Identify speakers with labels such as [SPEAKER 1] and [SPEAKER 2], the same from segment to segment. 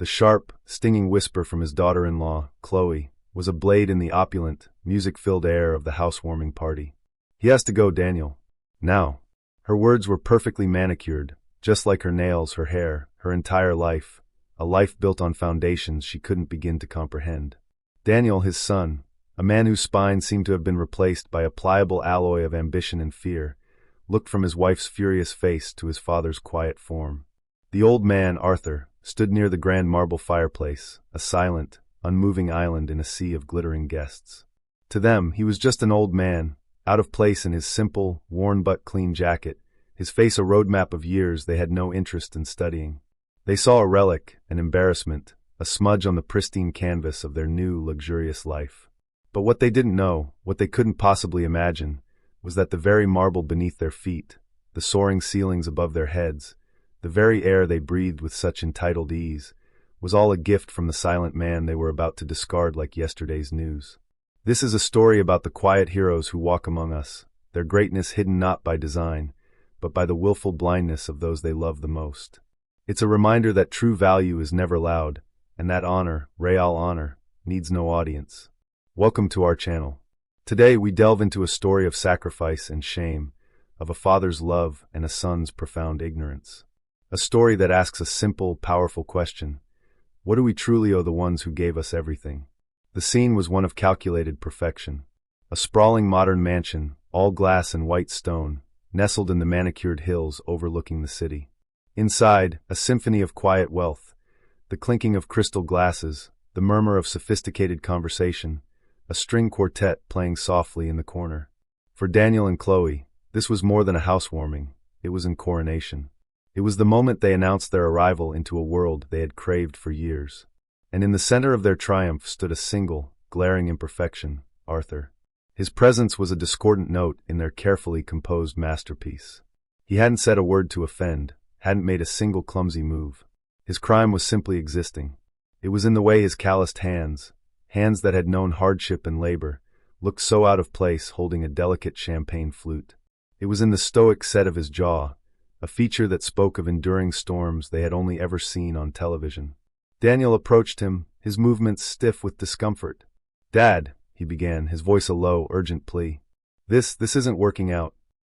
[SPEAKER 1] The sharp, stinging whisper from his daughter-in-law, Chloe, was a blade in the opulent, music-filled air of the housewarming party. "He has to go, Daniel. Now." Her words were perfectly manicured, just like her nails, her hair, her entire life, a life built on foundations she couldn't begin to comprehend. Daniel, his son, a man whose spine seemed to have been replaced by a pliable alloy of ambition and fear, looked from his wife's furious face to his father's quiet form. The old man, Arthur, stood near the grand marble fireplace, a silent, unmoving island in a sea of glittering guests. To them, he was just an old man, out of place in his simple, worn but clean jacket, his face a roadmap of years they had no interest in studying. They saw a relic, an embarrassment, a smudge on the pristine canvas of their new, luxurious life. But what they didn't know, what they couldn't possibly imagine, was that the very marble beneath their feet, the soaring ceilings above their heads, the very air they breathed with such entitled ease, was all a gift from the silent man they were about to discard like yesterday's news. This is a story about the quiet heroes who walk among us, their greatness hidden not by design, but by the willful blindness of those they love the most. It's a reminder that true value is never loud, and that honor, real honor, needs no audience. Welcome to our channel. Today we delve into a story of sacrifice and shame, of a father's love and a son's profound ignorance. A story that asks a simple, powerful question: what do we truly owe the ones who gave us everything? The scene was one of calculated perfection. A sprawling modern mansion, all glass and white stone, nestled in the manicured hills overlooking the city. Inside, a symphony of quiet wealth, the clinking of crystal glasses, the murmur of sophisticated conversation, a string quartet playing softly in the corner. For Daniel and Chloe, this was more than a housewarming, it was an coronation. It was the moment they announced their arrival into a world they had craved for years. And in the center of their triumph stood a single, glaring imperfection: Arthur. His presence was a discordant note in their carefully composed masterpiece. He hadn't said a word to offend, hadn't made a single clumsy move. His crime was simply existing. It was in the way his calloused hands, hands that had known hardship and labor, looked so out of place holding a delicate champagne flute. It was in the stoic set of his jaw, a feature that spoke of enduring storms they had only ever seen on television. Daniel approached him, his movements stiff with discomfort. "Dad," he began, his voice a low, urgent plea. This isn't working out."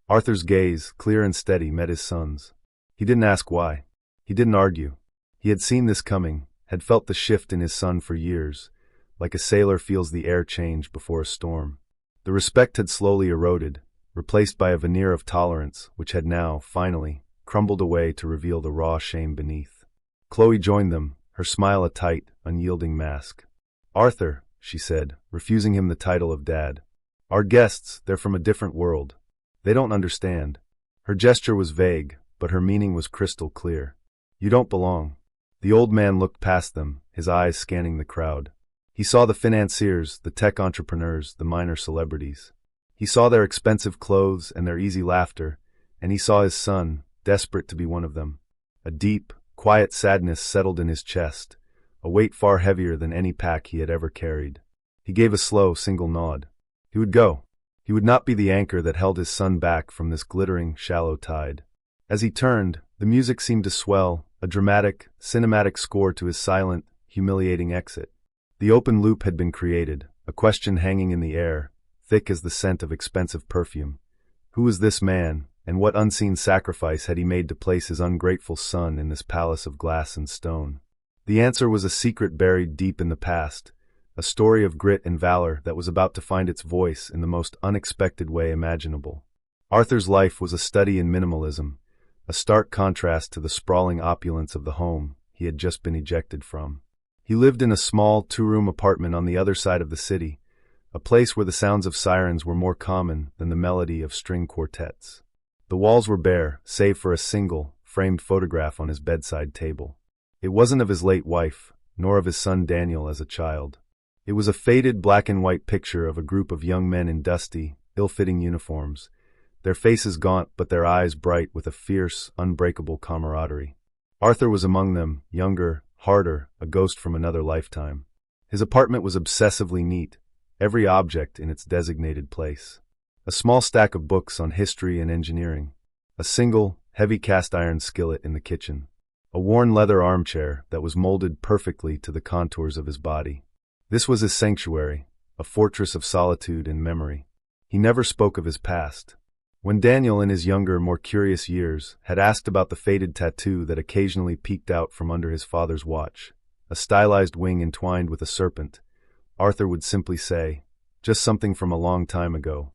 [SPEAKER 1] Arthur's gaze, clear and steady, met his son's. He didn't ask why. He didn't argue. He had seen this coming, had felt the shift in his son for years, like a sailor feels the air change before a storm. The respect had slowly eroded, replaced by a veneer of tolerance, which had now, finally, crumbled away to reveal the raw shame beneath. Chloe joined them, her smile a tight, unyielding mask. "Arthur," she said, refusing him the title of Dad. "Our guests, they're from a different world. They don't understand." Her gesture was vague, but her meaning was crystal clear. "You don't belong." The old man looked past them, his eyes scanning the crowd. He saw the financiers, the tech entrepreneurs, the minor celebrities. He saw their expensive clothes and their easy laughter, and he saw his son, desperate to be one of them. A deep, quiet sadness settled in his chest, a weight far heavier than any pack he had ever carried. He gave a slow, single nod. He would go. He would not be the anchor that held his son back from this glittering, shallow tide. As he turned, the music seemed to swell, a dramatic, cinematic score to his silent, humiliating exit. The open loop had been created, a question hanging in the air, thick as the scent of expensive perfume. Who was this man, and what unseen sacrifice had he made to place his ungrateful son in this palace of glass and stone? The answer was a secret buried deep in the past, a story of grit and valor that was about to find its voice in the most unexpected way imaginable. Arthur's life was a study in minimalism, a stark contrast to the sprawling opulence of the home he had just been ejected from. He lived in a small, two-room apartment on the other side of the city, a place where the sounds of sirens were more common than the melody of string quartets. The walls were bare, save for a single, framed photograph on his bedside table. It wasn't of his late wife, nor of his son Daniel as a child. It was a faded black-and-white picture of a group of young men in dusty, ill-fitting uniforms, their faces gaunt but their eyes bright with a fierce, unbreakable camaraderie. Arthur was among them, younger, harder, a ghost from another lifetime. His apartment was obsessively neat, every object in its designated place. A small stack of books on history and engineering. A single, heavy cast-iron skillet in the kitchen. a worn leather armchair that was molded perfectly to the contours of his body. This was his sanctuary, a fortress of solitude and memory. He never spoke of his past. When Daniel, in his younger, more curious years, had asked about the faded tattoo that occasionally peeked out from under his father's watch, a stylized wing entwined with a serpent, Arthur would simply say, "Just something from a long time ago."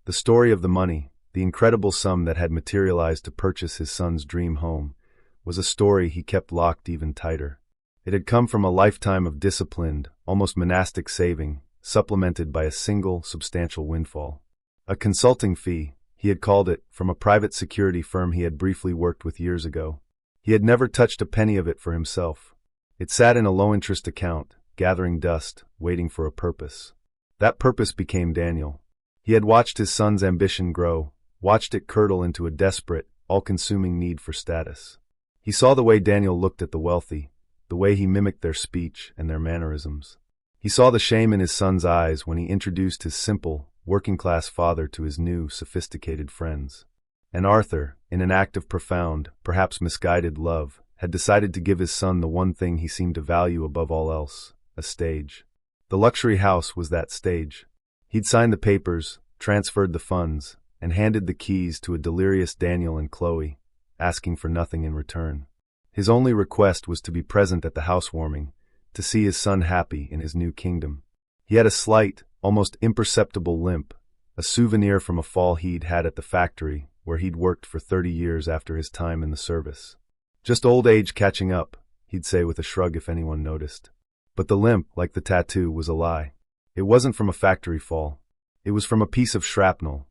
[SPEAKER 1] The story of the money, the incredible sum that had materialized to purchase his son's dream home, was a story he kept locked even tighter. It had come from a lifetime of disciplined, almost monastic saving, supplemented by a single, substantial windfall. A consulting fee, he had called it, from a private security firm he had briefly worked with years ago. He had never touched a penny of it for himself. It sat in a low-interest account, gathering dust, waiting for a purpose. That purpose became Daniel. He had watched his son's ambition grow, watched it curdle into a desperate, all-consuming need for status. He saw the way Daniel looked at the wealthy, the way he mimicked their speech and their mannerisms. He saw the shame in his son's eyes when he introduced his simple, working-class father to his new, sophisticated friends. And Arthur, in an act of profound, perhaps misguided love, had decided to give his son the one thing he seemed to value above all else, a stage. The luxury house was that stage. He'd signed the papers, transferred the funds, and handed the keys to a delirious Daniel and Chloe, asking for nothing in return. His only request was to be present at the housewarming, to see his son happy in his new kingdom. He had a slight, almost imperceptible limp, a souvenir from a fall he'd had at the factory where he'd worked for 30 years after his time in the service. "Just old age catching up," he'd say with a shrug if anyone noticed. But the limp, like the tattoo, was a lie. It wasn't from a factory fall. It was from a piece of shrapnel,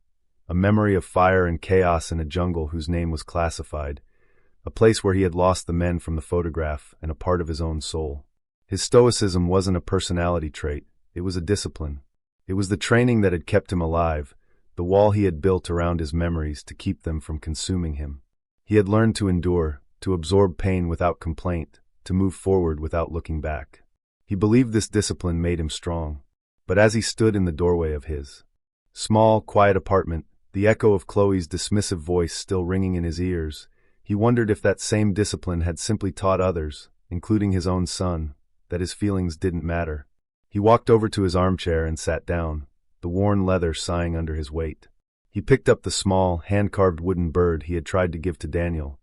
[SPEAKER 1] a memory of fire and chaos in a jungle whose name was classified, a place where he had lost the men from the photograph and a part of his own soul. His stoicism wasn't a personality trait, it was a discipline. It was the training that had kept him alive, the wall he had built around his memories to keep them from consuming him. He had learned to endure, to absorb pain without complaint, to move forward without looking back. He believed this discipline made him strong. But as he stood in the doorway of his small, quiet apartment, the echo of Chloe's dismissive voice still ringing in his ears, he wondered if that same discipline had simply taught others, including his own son, that his feelings didn't matter. He walked over to his armchair and sat down, the worn leather sighing under his weight. He picked up the small, hand-carved wooden bird he had tried to give to Daniel,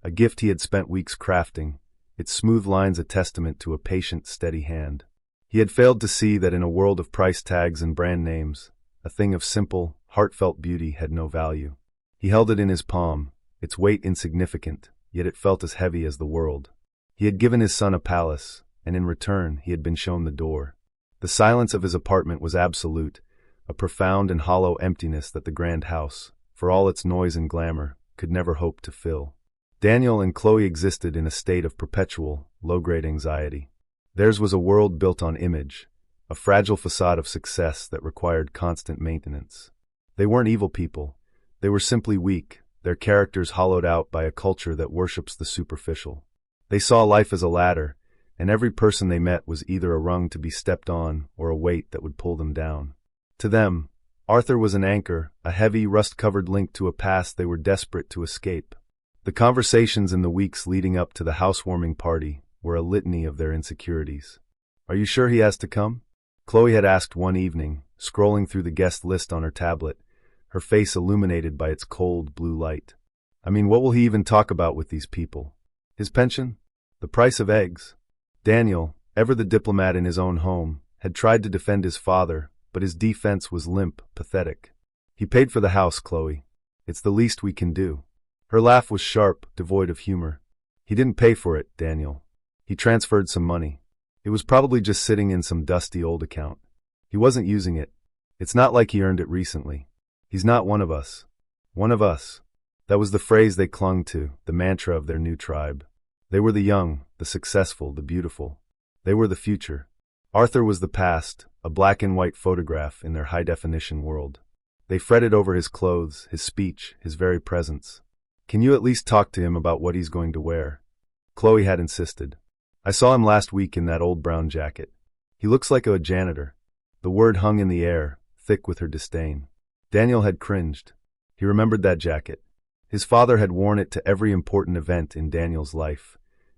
[SPEAKER 1] a gift he had spent weeks crafting, its smooth lines a testament to a patient, steady hand. He had failed to see that in a world of price tags and brand names, a thing of simple, heartfelt beauty had no value. He held it in his palm, its weight insignificant, yet it felt as heavy as the world. He had given his son a palace, and in return he had been shown the door. The silence of his apartment was absolute, a profound and hollow emptiness that the grand house, for all its noise and glamour, could never hope to fill. Daniel and Chloe existed in a state of perpetual, low-grade anxiety. Theirs was a world built on image, a fragile facade of success that required constant maintenance. They weren't evil people. They were simply weak, their characters hollowed out by a culture that worships the superficial. They saw life as a ladder, and every person they met was either a rung to be stepped on or a weight that would pull them down. To them, Arthur was an anchor, a heavy, rust-covered link to a past they were desperate to escape. The conversations in the weeks leading up to the housewarming party were a litany of their insecurities. "Are you sure he has to come?" Chloe had asked one evening, scrolling through the guest list on her tablet, her face illuminated by its cold blue light. "I mean, what will he even talk about with these people? His pension? The price of eggs?" Daniel, ever the diplomat in his own home, had tried to defend his father, but his defense was limp, pathetic. "He paid for the house, Chloe. It's the least we can do." Her laugh was sharp, devoid of humor. "He didn't pay for it, Daniel. He transferred some money. It was probably just sitting in some dusty old account. He wasn't using it. It's not like he earned it recently. He's not one of us. One of us." That was the phrase they clung to, the mantra of their new tribe. They were the young, the successful, the beautiful. They were the future. Arthur was the past, a black-and-white photograph in their high-definition world. They fretted over his clothes, his speech, his very presence. "Can you at least talk to him about what he's going to wear?" Chloe had insisted. "I saw him last week in that old brown jacket. He looks like a janitor." The word hung in the air, thick with her disdain. Daniel had cringed. He remembered that jacket. His father had worn it to every important event in Daniel's life,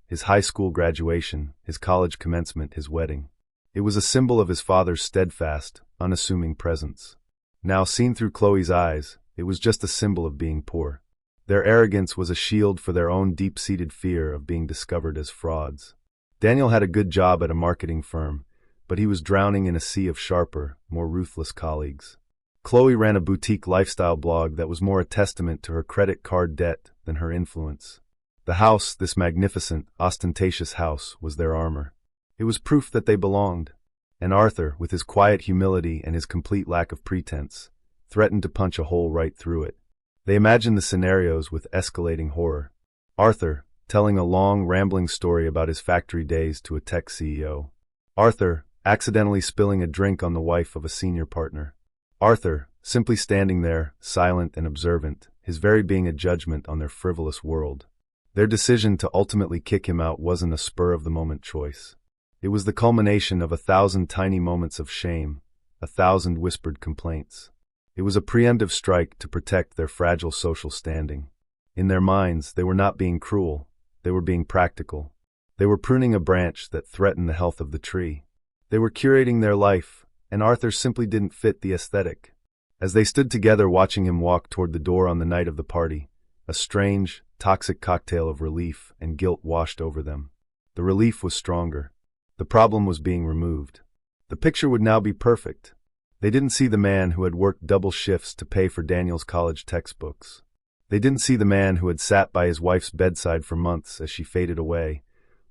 [SPEAKER 1] his high school graduation, his college commencement, his wedding. It was a symbol of his father's steadfast, unassuming presence. Now, seen through Chloe's eyes, it was just a symbol of being poor. Their arrogance was a shield for their own deep-seated fear of being discovered as frauds. Daniel had a good job at a marketing firm, but he was drowning in a sea of sharper, more ruthless colleagues. Chloe ran a boutique lifestyle blog that was more a testament to her credit card debt than her influence. The house, this magnificent, ostentatious house, was their armor. It was proof that they belonged. And Arthur, with his quiet humility and his complete lack of pretense, threatened to punch a hole right through it. They imagined the scenarios with escalating horror. Arthur, telling a long, rambling story about his factory days to a tech CEO. Arthur, accidentally spilling a drink on the wife of a senior partner. Arthur, simply standing there, silent and observant, his very being a judgment on their frivolous world. Their decision to ultimately kick him out wasn't a spur-of-the-moment choice. It was the culmination of 1,000 tiny moments of shame, 1,000 whispered complaints. It was a preemptive strike to protect their fragile social standing. In their minds, they were not being cruel, they were being practical. They were pruning a branch that threatened the health of the tree. They were curating their life, and Arthur simply didn't fit the aesthetic. As they stood together watching him walk toward the door on the night of the party, a strange, toxic cocktail of relief and guilt washed over them. The relief was stronger. The problem was being removed. The picture would now be perfect. They didn't see the man who had worked double shifts to pay for Daniel's college textbooks. They didn't see the man who had sat by his wife's bedside for months as she faded away,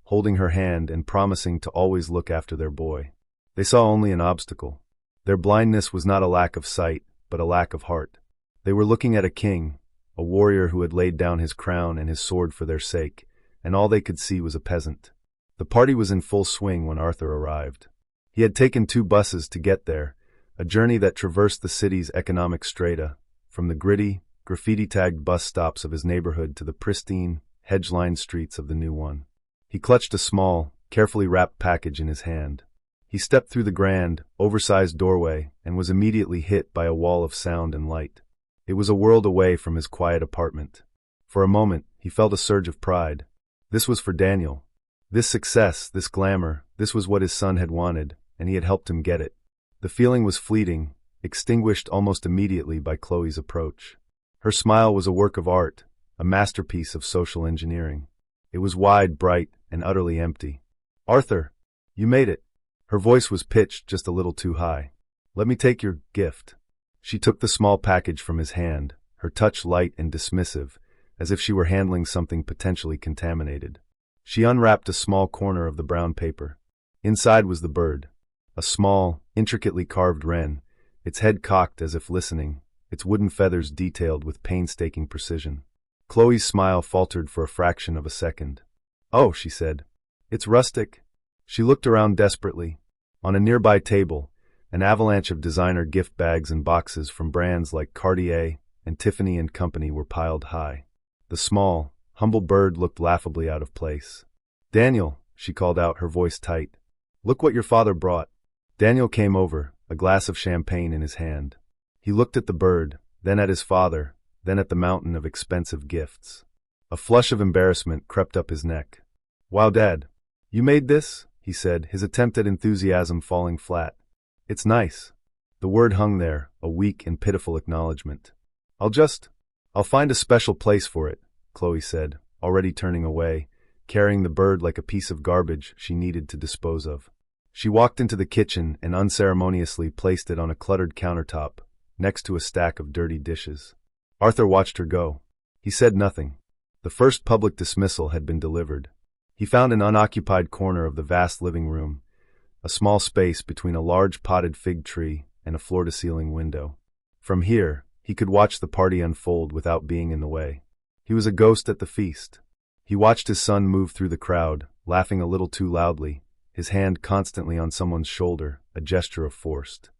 [SPEAKER 1] holding her hand and promising to always look after their boy. They saw only an obstacle. Their blindness was not a lack of sight, but a lack of heart. They were looking at a king, a warrior who had laid down his crown and his sword for their sake, and all they could see was a peasant. The party was in full swing when Arthur arrived. He had taken 2 buses to get there, a journey that traversed the city's economic strata, from the gritty, graffiti-tagged bus stops of his neighborhood to the pristine, hedge-lined streets of the new one. He clutched a small, carefully wrapped package in his hand. He stepped through the grand, oversized doorway and was immediately hit by a wall of sound and light. It was a world away from his quiet apartment. For a moment, he felt a surge of pride. This was for Daniel. This success, this glamour, this was what his son had wanted, and he had helped him get it. The feeling was fleeting, extinguished almost immediately by Chloe's approach. Her smile was a work of art, a masterpiece of social engineering. It was wide, bright, and utterly empty. "Arthur, you made it." Her voice was pitched just a little too high. "Let me take your gift." She took the small package from his hand, her touch light and dismissive, as if she were handling something potentially contaminated. She unwrapped a small corner of the brown paper. Inside was the bird, a small, intricately carved wren, its head cocked as if listening, its wooden feathers detailed with painstaking precision. Chloe's smile faltered for a fraction of a second. "Oh," she said. "It's rustic." She looked around desperately. On a nearby table, an avalanche of designer gift bags and boxes from brands like Cartier and Tiffany & Company were piled high. The small, humble bird looked laughably out of place. "Daniel," she called out, her voice tight. "Look what your father brought." Daniel came over, a glass of champagne in his hand. He looked at the bird, then at his father, then at the mountain of expensive gifts. A flush of embarrassment crept up his neck. "Wow, Dad, you made this?" he said, his attempt at enthusiasm falling flat. "It's nice." The word hung there, a weak and pitiful acknowledgement. I'll find a special place for it," Chloe said, already turning away, carrying the bird like a piece of garbage she needed to dispose of. She walked into the kitchen and unceremoniously placed it on a cluttered countertop, next to a stack of dirty dishes. Arthur watched her go. He said nothing. The first public dismissal had been delivered. He found an unoccupied corner of the vast living room, a small space between a large potted fig tree and a floor-to-ceiling window. From here, he could watch the party unfold without being in the way. He was a ghost at the feast. He watched his son move through the crowd, laughing a little too loudly, his hand constantly on someone's shoulder, a gesture of forced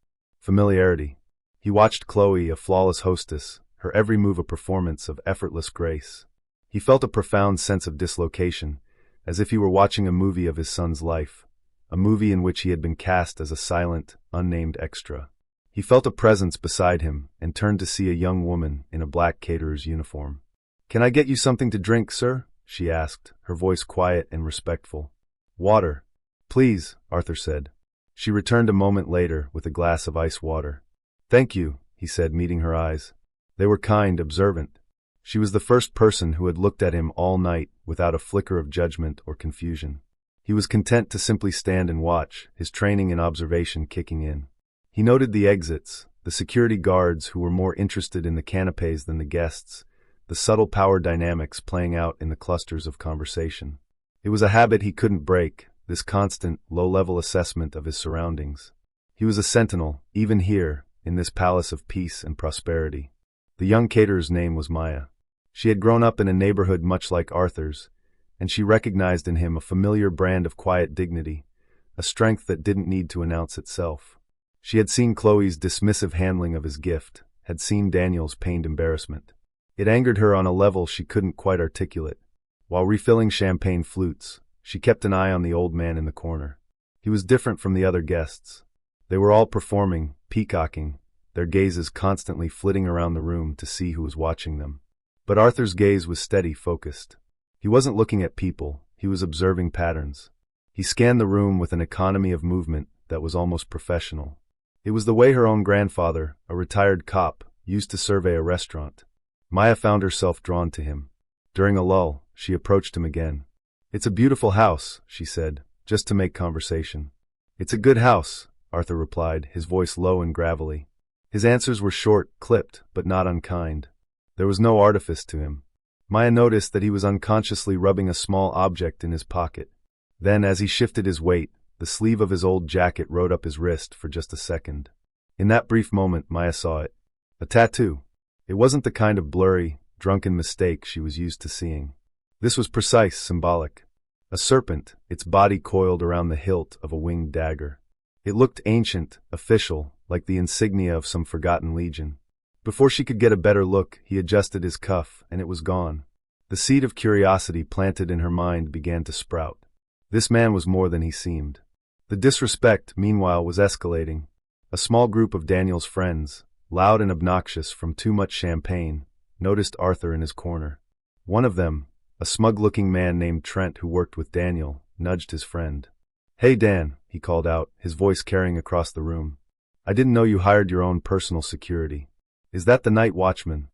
[SPEAKER 1] familiarity. He watched Chloe, a flawless hostess, her every move a performance of effortless grace. He felt a profound sense of dislocation, as if he were watching a movie of his son's life, a movie in which he had been cast as a silent, unnamed extra. He felt a presence beside him and turned to see a young woman in a black caterer's uniform. "Can I get you something to drink, sir?" she asked, her voice quiet and respectful. Water. Please, Arthur said. She returned a moment later with a glass of ice water. Thank you, he said, meeting her eyes. They were kind, observant. She was the first person who had looked at him all night without a flicker of judgment or confusion. He was content to simply stand and watch, his training and observation kicking in. He noted the exits, the security guards who were more interested in the canapes than the guests, the subtle power dynamics playing out in the clusters of conversation. It was a habit he couldn't break, this constant, low-level assessment of his surroundings. He was a sentinel, even here, in this palace of peace and prosperity. The young caterer's name was Maya. She had grown up in a neighborhood much like Arthur's, and she recognized in him a familiar brand of quiet dignity, a strength that didn't need to announce itself. She had seen Chloe's dismissive handling of his gift, had seen Daniel's pained embarrassment. It angered her on a level she couldn't quite articulate. While refilling champagne flutes, she kept an eye on the old man in the corner. He was different from the other guests. They were all performing, peacocking, their gazes constantly flitting around the room to see who was watching them. But Arthur's gaze was steady, focused. He wasn't looking at people, he was observing patterns. He scanned the room with an economy of movement that was almost professional. It was the way her own grandfather, a retired cop, used to survey a restaurant. Maya found herself drawn to him. During a lull, she approached him again. It's a beautiful house, she said, just to make conversation. It's a good house, Arthur replied, his voice low and gravelly. His answers were short, clipped, but not unkind. There was no artifice to him. Maya noticed that he was unconsciously rubbing a small object in his pocket. Then, as he shifted his weight, the sleeve of his old jacket rode up his wrist for just a second. In that brief moment, Maya saw it. A tattoo. It wasn't the kind of blurry, drunken mistake she was used to seeing. This was precise, symbolic. A serpent, its body coiled around the hilt of a winged dagger. It looked ancient, official, like the insignia of some forgotten legion. Before she could get a better look, he adjusted his cuff, and it was gone. The seed of curiosity planted in her mind began to sprout. This man was more than he seemed. The disrespect, meanwhile, was escalating. A small group of Daniel's friends, loud and obnoxious from too much champagne, noticed Arthur in his corner. One of them, a smug-looking man named Trent who worked with Daniel, nudged his friend. Hey Dan, he called out, his voice carrying across the room. I didn't know you hired your own personal security. Is that the night watchman?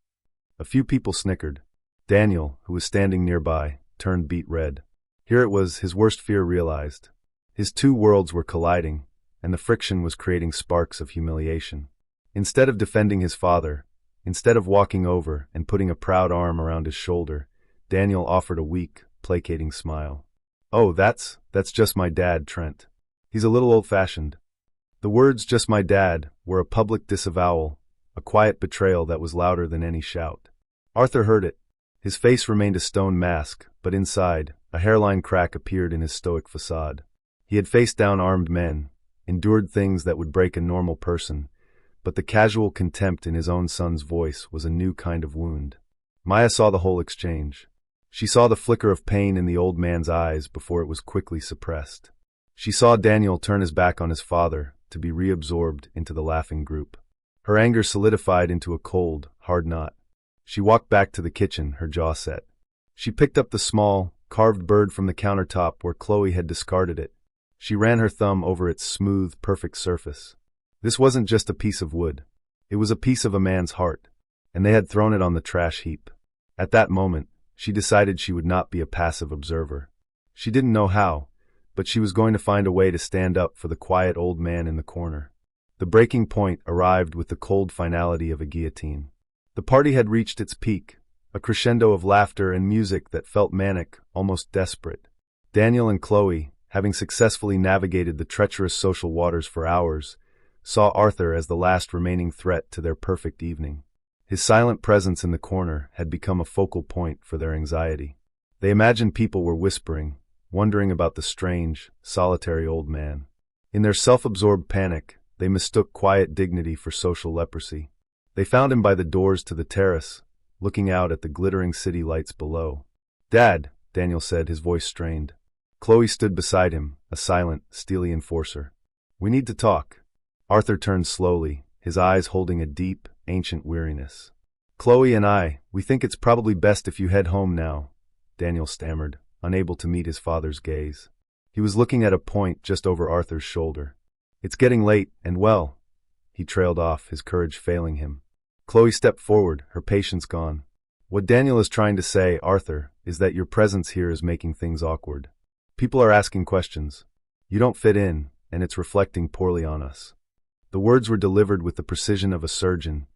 [SPEAKER 1] A few people snickered. Daniel, who was standing nearby, turned beet red. Here it was, his worst fear realized. His two worlds were colliding, and the friction was creating sparks of humiliation. Instead of defending his father, instead of walking over and putting a proud arm around his shoulder, Daniel offered a weak, placating smile. Oh, that's just my dad, Trent. He's a little old-fashioned. The words "just my dad" were a public disavowal, a quiet betrayal that was louder than any shout. Arthur heard it. His face remained a stone mask, but inside, a hairline crack appeared in his stoic facade. He had faced down armed men, endured things that would break a normal person, but the casual contempt in his own son's voice was a new kind of wound. Maya saw the whole exchange. She saw the flicker of pain in the old man's eyes before it was quickly suppressed. She saw Daniel turn his back on his father to be reabsorbed into the laughing group. Her anger solidified into a cold, hard knot. She walked back to the kitchen, her jaw set. She picked up the small, carved bird from the countertop where Chloe had discarded it. She ran her thumb over its smooth, perfect surface. This wasn't just a piece of wood. It was a piece of a man's heart, and they had thrown it on the trash heap. At that moment, she decided she would not be a passive observer. She didn't know how, but she was going to find a way to stand up for the quiet old man in the corner. The breaking point arrived with the cold finality of a guillotine. The party had reached its peak, a crescendo of laughter and music that felt manic, almost desperate. Daniel and Chloe, having successfully navigated the treacherous social waters for hours, saw Arthur as the last remaining threat to their perfect evening. His silent presence in the corner had become a focal point for their anxiety. They imagined people were whispering, wondering about the strange, solitary old man. In their self-absorbed panic, they mistook quiet dignity for social leprosy. They found him by the doors to the terrace, looking out at the glittering city lights below. "Dad," Daniel said, his voice strained. Chloe stood beside him, a silent, steely enforcer. "We need to talk." Arthur turned slowly, his eyes holding a deep, ancient weariness. "Chloe and we think it's probably best if you head home now. Daniel stammered, unable to meet his father's gaze. He was looking at a point just over Arthur's shoulder. "It's getting late, and well," he trailed off, his courage failing him. Chloe stepped forward, her patience gone. "What Daniel is trying to say, Arthur, is that your presence here is making things awkward. People are asking questions. You don't fit in, and it's reflecting poorly on us." The words were delivered with the precision of a surgeon,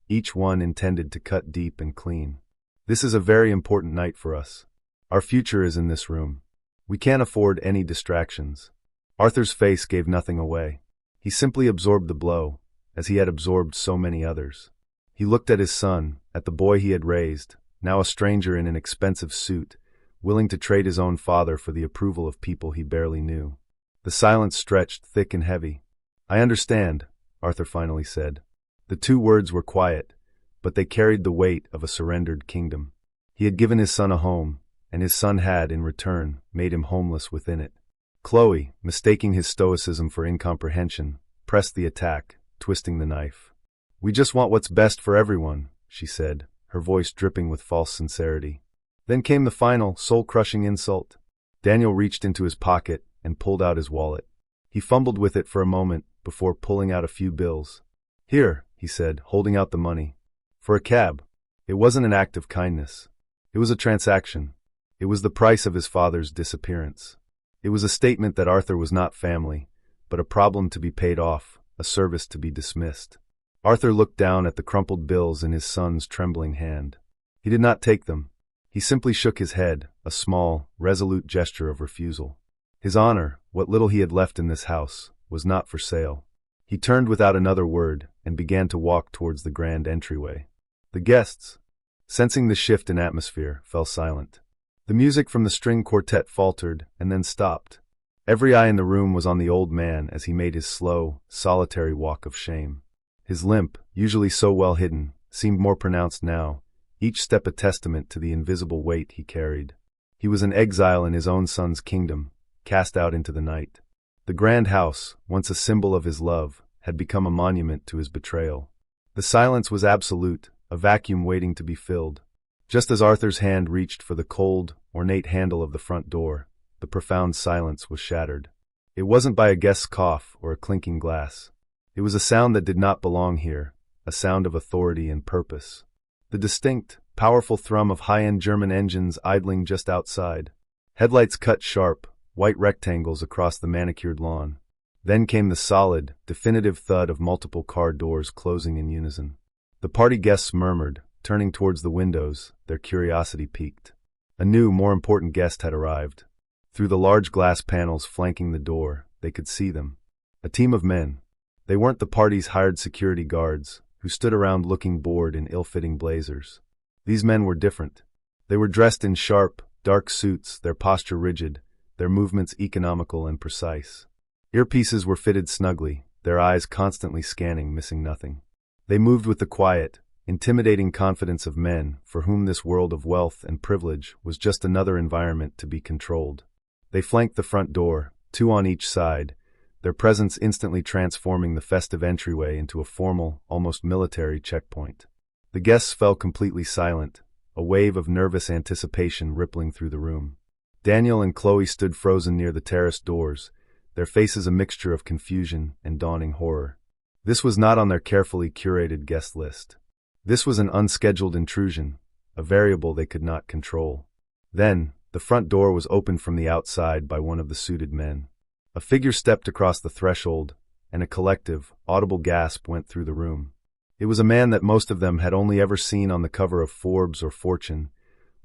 [SPEAKER 1] each one intended to cut deep and clean. "This is a very important night for us. Our future is in this room. We can't afford any distractions." Arthur's face gave nothing away. He simply absorbed the blow, as he had absorbed so many others. He looked at his son, at the boy he had raised, now a stranger in an expensive suit, willing to trade his own father for the approval of people he barely knew. The silence stretched thick and heavy. "I understand," Arthur finally said. The two words were quiet, but they carried the weight of a surrendered kingdom. He had given his son a home, and his son had, in return, made him homeless within it. Chloe, mistaking his stoicism for incomprehension, pressed the attack, twisting the knife. "We just want what's best for everyone," she said, her voice dripping with false sincerity. Then came the final, soul-crushing insult. Daniel reached into his pocket and pulled out his wallet. He fumbled with it for a moment before pulling out a few bills. "Here," he said, holding out the money. "For a cab." It wasn't an act of kindness. It was a transaction. It was the price of his father's disappearance. It was a statement that Arthur was not family, but a problem to be paid off, a service to be dismissed. Arthur looked down at the crumpled bills in his son's trembling hand. He did not take them. He simply shook his head, a small, resolute gesture of refusal. His honor, what little he had left in this house, was not for sale. He turned without another word and began to walk towards the grand entryway. The guests, sensing the shift in atmosphere, fell silent. The music from the string quartet faltered and then stopped. Every eye in the room was on the old man as he made his slow, solitary walk of shame. His limp, usually so well hidden, seemed more pronounced now, each step a testament to the invisible weight he carried. He was an exile in his own son's kingdom, cast out into the night. The grand house, once a symbol of his love, had become a monument to his betrayal. The silence was absolute, a vacuum waiting to be filled. Just as Arthur's hand reached for the cold, ornate handle of the front door, the profound silence was shattered. It wasn't by a guest's cough or a clinking glass. It was a sound that did not belong here, a sound of authority and purpose. The distinct, powerful thrum of high-end German engines idling just outside. Headlights cut sharp, white rectangles across the manicured lawn. Then came the solid, definitive thud of multiple car doors closing in unison. The party guests murmured, turning towards the windows, their curiosity piqued. A new, more important guest had arrived. Through the large glass panels flanking the door, they could see them. A team of men. They weren't the party's hired security guards, who stood around looking bored in ill-fitting blazers. These men were different. They were dressed in sharp, dark suits, their posture rigid, their movements economical and precise. Earpieces were fitted snugly, their eyes constantly scanning, missing nothing. They moved with the quiet, intimidating confidence of men for whom this world of wealth and privilege was just another environment to be controlled. They flanked the front door, two on each side, their presence instantly transforming the festive entryway into a formal, almost military checkpoint. The guests fell completely silent, a wave of nervous anticipation rippling through the room. Daniel and Chloe stood frozen near the terrace doors, their faces a mixture of confusion and dawning horror. This was not on their carefully curated guest list. This was an unscheduled intrusion, a variable they could not control. Then, the front door was opened from the outside by one of the suited men. A figure stepped across the threshold, and a collective, audible gasp went through the room. It was a man that most of them had only ever seen on the cover of Forbes or Fortune,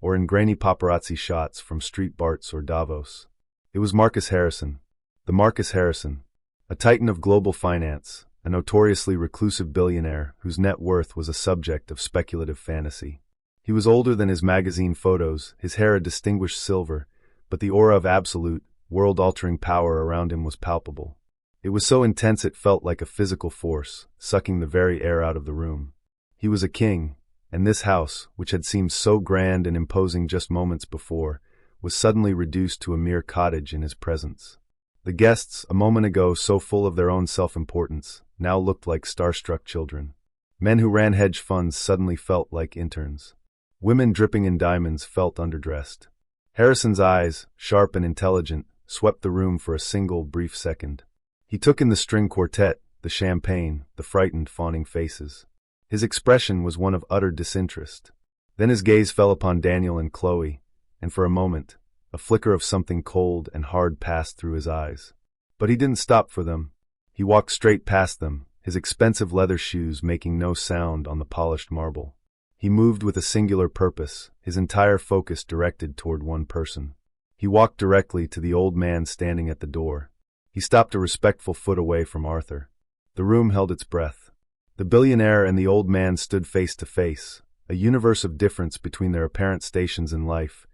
[SPEAKER 1] or in grainy paparazzi shots from Street Barts or Davos. It was Marcus Harrison. The Marcus Harrison, a titan of global finance, a notoriously reclusive billionaire whose net worth was a subject of speculative fantasy. He was older than his magazine photos, his hair a distinguished silver, but the aura of absolute, world-altering power around him was palpable. It was so intense it felt like a physical force, sucking the very air out of the room. He was a king, and this house, which had seemed so grand and imposing just moments before, was suddenly reduced to a mere cottage in his presence. The guests, a moment ago so full of their own self-importance, now looked like starstruck children. Men who ran hedge funds suddenly felt like interns. Women dripping in diamonds felt underdressed. Harrison's eyes, sharp and intelligent, swept the room for a single brief second. He took in the string quartet, the champagne, the frightened, fawning faces. His expression was one of utter disinterest. Then his gaze fell upon Daniel and Chloe, and for a moment, a flicker of something cold and hard passed through his eyes. But he didn't stop for them. He walked straight past them, his expensive leather shoes making no sound on the polished marble. He moved with a singular purpose, his entire focus directed toward one person. He walked directly to the old man standing at the door. He stopped a respectful foot away from Arthur. The room held its breath. The billionaire and the old man stood face to face, a universe of difference between their apparent stations in life,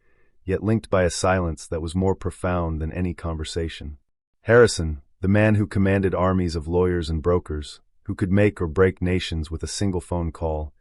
[SPEAKER 1] yet linked by a silence that was more profound than any conversation. Harrison, the man who commanded armies of lawyers and brokers, who could make or break nations with a single phone call,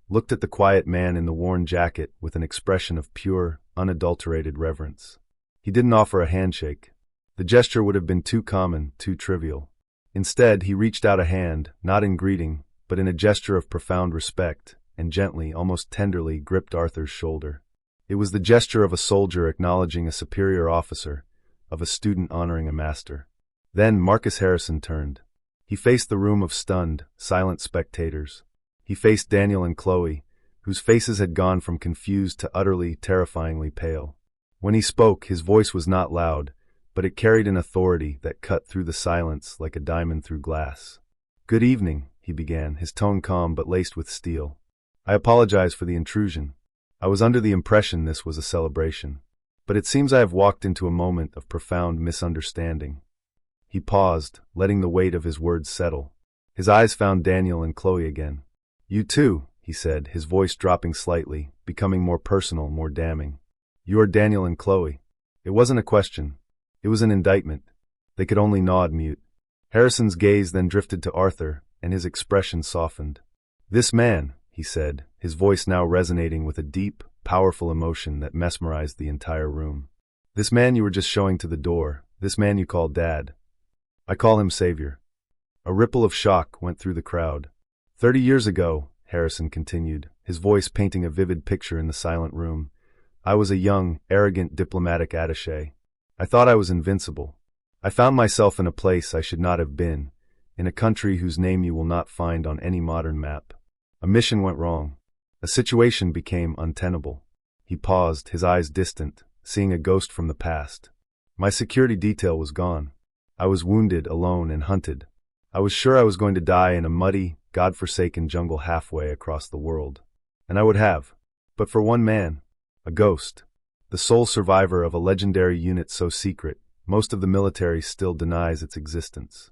[SPEAKER 1] looked at the quiet man in the worn jacket with an expression of pure, unadulterated reverence. He didn't offer a handshake. The gesture would have been too common, too trivial. Instead, he reached out a hand, not in greeting, but in a gesture of profound respect, and gently, almost tenderly, gripped Arthur's shoulder. It was the gesture of a soldier acknowledging a superior officer, of a student honoring a master. Then Marcus Harrison turned. He faced the room of stunned, silent spectators. He faced Daniel and Chloe, whose faces had gone from confused to utterly, terrifyingly pale. When he spoke, his voice was not loud, but it carried an authority that cut through the silence like a diamond through glass. "Good evening," he began, his tone calm but laced with steel. "I apologize for the intrusion. I was under the impression this was a celebration. But it seems I have walked into a moment of profound misunderstanding." He paused, letting the weight of his words settle. His eyes found Daniel and Chloe again. "You too," he said, his voice dropping slightly, becoming more personal, more damning. "You are Daniel and Chloe." It wasn't a question. It was an indictment. They could only nod mute. Harrison's gaze then drifted to Arthur, and his expression softened. "This man," he said, his voice now resonating with a deep, powerful emotion that mesmerized the entire room. "This man you were just showing to the door, this man you call Dad. I call him Savior." A ripple of shock went through the crowd. 30 years ago, Harrison continued, his voice painting a vivid picture in the silent room, I was a young, arrogant diplomatic attaché. I thought I was invincible. I found myself in a place I should not have been, in a country whose name you will not find on any modern map. A mission went wrong. A situation became untenable. He paused, his eyes distant, seeing a ghost from the past. My security detail was gone. I was wounded, alone, and hunted. I was sure I was going to die in a muddy, God-forsaken jungle halfway across the world. And I would have. But for one man, a ghost, the sole survivor of a legendary unit so secret, most of the military still denies its existence.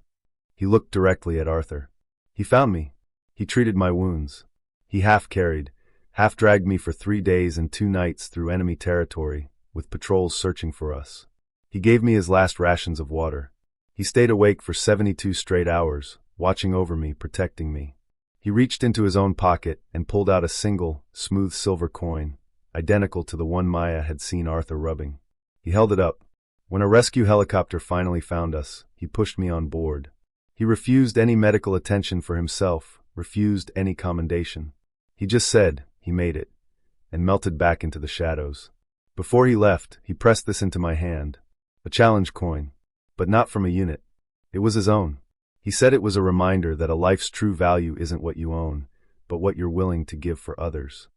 [SPEAKER 1] He looked directly at Arthur. He found me. He treated my wounds. He half-carried, half-dragged me for 3 days and 2 nights through enemy territory, with patrols searching for us. He gave me his last rations of water. He stayed awake for 72 straight hours, watching over me, protecting me. He reached into his own pocket and pulled out a single, smooth silver coin, identical to the one Maya had seen Arthur rubbing. He held it up. When a rescue helicopter finally found us, he pushed me on board. He refused any medical attention for himself, refused any commendation. He just said, he made it, and melted back into the shadows. Before he left, he pressed this into my hand. A challenge coin. But not from a unit. It was his own. He said it was a reminder that a life's true value isn't what you own, but what you're willing to give for others.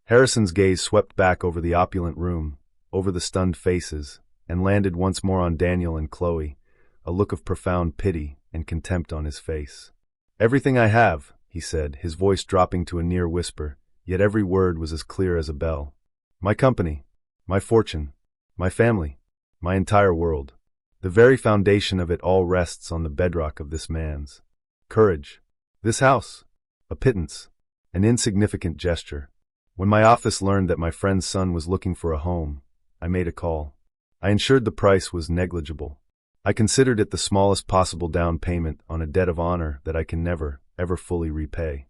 [SPEAKER 1] Harrison's gaze swept back over the opulent room, over the stunned faces, and landed once more on Daniel and Chloe, a look of profound pity and contempt on his face. "Everything I have," he said, his voice dropping to a near whisper, yet every word was as clear as a bell. "My company, my fortune, my family, my entire world. The very foundation of it all rests on the bedrock of this man's courage. This house, a pittance, an insignificant gesture. When my office learned that my friend's son was looking for a home, I made a call. I ensured the price was negligible. I considered it the smallest possible down payment on a debt of honor that I can never, ever fully repay."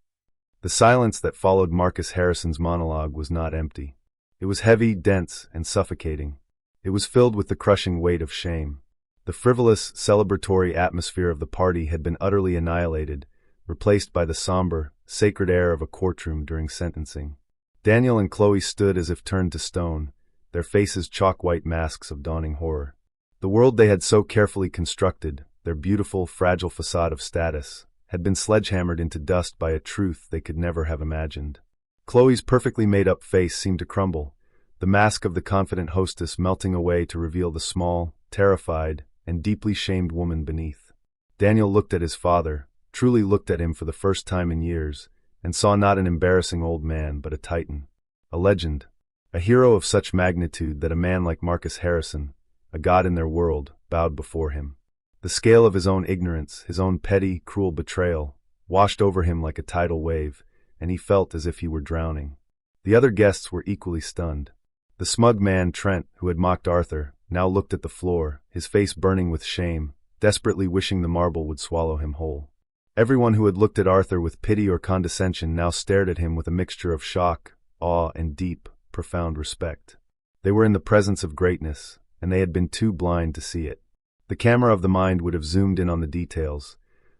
[SPEAKER 1] The silence that followed Marcus Harrison's monologue was not empty. It was heavy, dense, and suffocating. It was filled with the crushing weight of shame. The frivolous, celebratory atmosphere of the party had been utterly annihilated, replaced by the somber, sacred air of a courtroom during sentencing. Daniel and Chloe stood as if turned to stone, their faces chalk-white masks of dawning horror. The world they had so carefully constructed, their beautiful, fragile facade of status, had been sledgehammered into dust by a truth they could never have imagined. Chloe's perfectly made-up face seemed to crumble, the mask of the confident hostess melting away to reveal the small, terrified, and deeply shamed woman beneath. Daniel looked at his father, truly looked at him for the first time in years, and saw not an embarrassing old man but a titan, a legend, a hero of such magnitude that a man like Marcus Harrison, a god in their world, bowed before him. The scale of his own ignorance, his own petty, cruel betrayal, washed over him like a tidal wave, and he felt as if he were drowning. The other guests were equally stunned. The smug man, Trent, who had mocked Arthur, now looked at the floor, his face burning with shame, desperately wishing the marble would swallow him whole. Everyone who had looked at Arthur with pity or condescension now stared at him with a mixture of shock, awe, and deep, profound respect. They were in the presence of greatness, and they had been too blind to see it. The camera of the mind would have zoomed in on the details,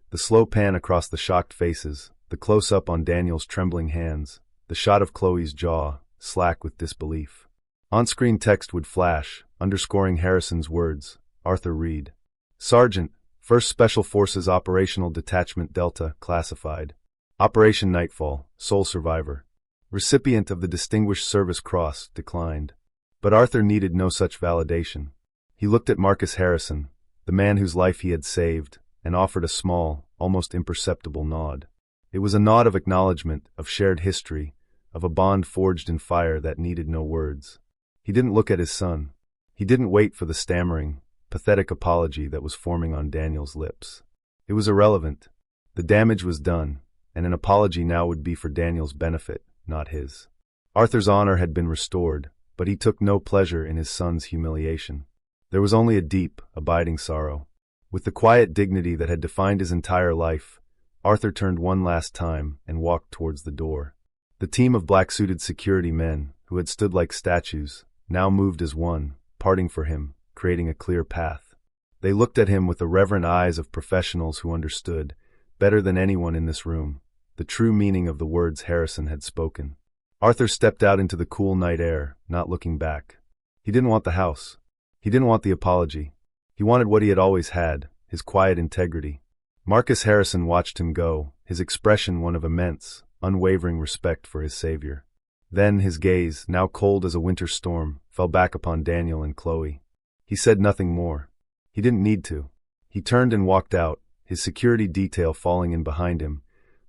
[SPEAKER 1] the slow pan across the shocked faces, the close-up on Daniel's trembling hands, the shot of Chloe's jaw, slack with disbelief. On-screen text would flash, underscoring Harrison's words, Arthur Reed. Sergeant, 1st Special Forces Operational Detachment Delta, classified. Operation Nightfall, sole survivor. Recipient of the Distinguished Service Cross, declined. But Arthur needed no such validation. He looked at Marcus Harrison, the man whose life he had saved, and offered a small, almost imperceptible nod. It was a nod of acknowledgement, of shared history, of a bond forged in fire that needed no words. He didn't look at his son. He didn't wait for the stammering, pathetic apology that was forming on Daniel's lips. It was irrelevant. The damage was done, and an apology now would be for Daniel's benefit, not his. Arthur's honor had been restored, but he took no pleasure in his son's humiliation. There was only a deep, abiding sorrow. With the quiet dignity that had defined his entire life, Arthur turned one last time and walked towards the door. The team of black-suited security men, who had stood like statues, now moved as one, parting for him, creating a clear path. They looked at him with the reverent eyes of professionals who understood, better than anyone in this room, the true meaning of the words Harrison had spoken. Arthur stepped out into the cool night air, not looking back. He didn't want the house. He didn't want the apology. He wanted what he had always had, his quiet integrity. Marcus Harrison watched him go, his expression one of immense, unwavering respect for his savior. Then his gaze, now cold as a winter storm, fell back upon Daniel and Chloe. He said nothing more. He didn't need to. He turned and walked out, his security detail falling in behind him,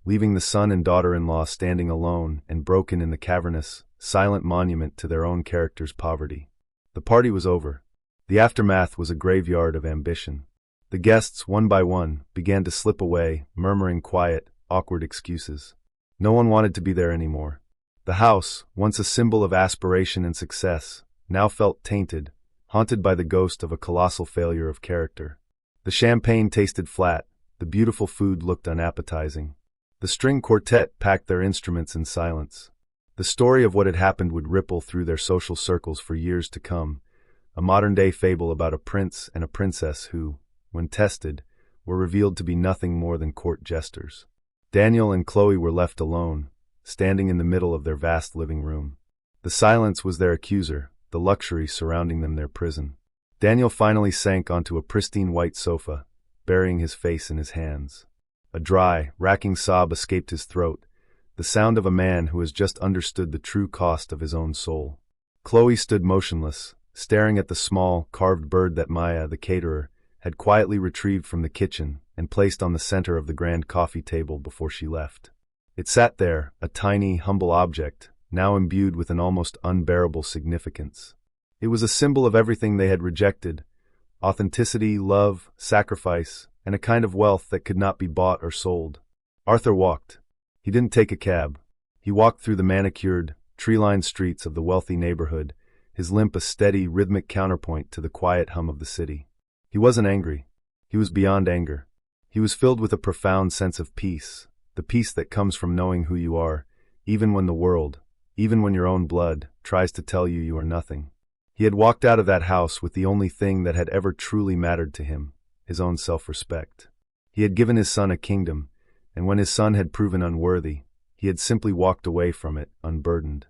[SPEAKER 1] leaving the son and daughter-in-law standing alone and broken in the cavernous, silent monument to their own character's poverty. The party was over. The aftermath was a graveyard of ambition. The guests, one by one, began to slip away, murmuring quiet, awkward excuses. No one wanted to be there anymore. The house, once a symbol of aspiration and success, now felt tainted, haunted by the ghost of a colossal failure of character. The champagne tasted flat, the beautiful food looked unappetizing. The string quartet packed their instruments in silence. The story of what had happened would ripple through their social circles for years to come, a modern-day fable about a prince and a princess who, when tested, were revealed to be nothing more than court jesters. Daniel and Chloe were left alone, standing in the middle of their vast living room. The silence was their accuser, the luxury surrounding them their prison. Daniel finally sank onto a pristine white sofa, burying his face in his hands. A dry, racking sob escaped his throat, the sound of a man who has just understood the true cost of his own soul. Chloe stood motionless, staring at the small, carved bird that Maya, the caterer, had quietly retrieved from the kitchen and placed on the center of the grand coffee table before she left. It sat there, a tiny, humble object, now imbued with an almost unbearable significance. It was a symbol of everything they had rejected: authenticity, love, sacrifice, and a kind of wealth that could not be bought or sold. Arthur walked. He didn't take a cab. He walked through the manicured, tree-lined streets of the wealthy neighborhood, his limp a steady, rhythmic counterpoint to the quiet hum of the city. He wasn't angry. He was beyond anger. He was filled with a profound sense of peace, the peace that comes from knowing who you are, even when the world, even when your own blood, tries to tell you you are nothing. He had walked out of that house with the only thing that had ever truly mattered to him, his own self-respect. He had given his son a kingdom, and when his son had proven unworthy, he had simply walked away from it, unburdened.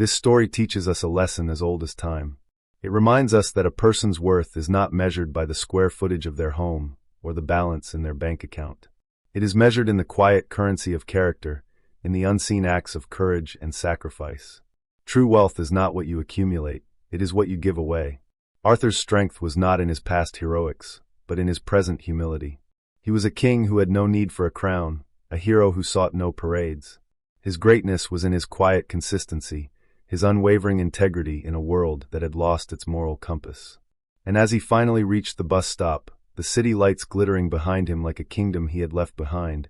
[SPEAKER 1] This story teaches us a lesson as old as time. It reminds us that a person's worth is not measured by the square footage of their home or the balance in their bank account. It is measured in the quiet currency of character, in the unseen acts of courage and sacrifice. True wealth is not what you accumulate, it is what you give away. Arthur's strength was not in his past heroics, but in his present humility. He was a king who had no need for a crown, a hero who sought no parades. His greatness was in his quiet consistency, his unwavering integrity in a world that had lost its moral compass. And as he finally reached the bus stop, the city lights glittering behind him like a kingdom he had left behind,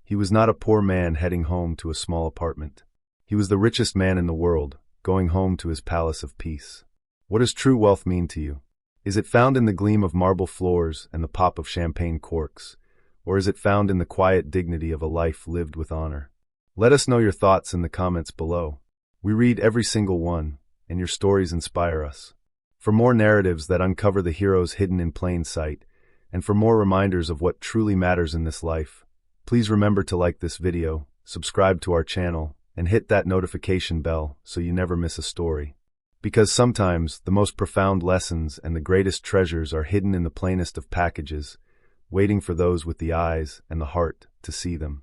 [SPEAKER 1] he was not a poor man heading home to a small apartment. He was the richest man in the world, going home to his palace of peace. What does true wealth mean to you? Is it found in the gleam of marble floors and the pop of champagne corks, or is it found in the quiet dignity of a life lived with honor? Let us know your thoughts in the comments below. We read every single one, and your stories inspire us. For more narratives that uncover the heroes hidden in plain sight, and for more reminders of what truly matters in this life, please remember to like this video, subscribe to our channel, and hit that notification bell so you never miss a story. Because sometimes the most profound lessons and the greatest treasures are hidden in the plainest of packages, waiting for those with the eyes and the heart to see them.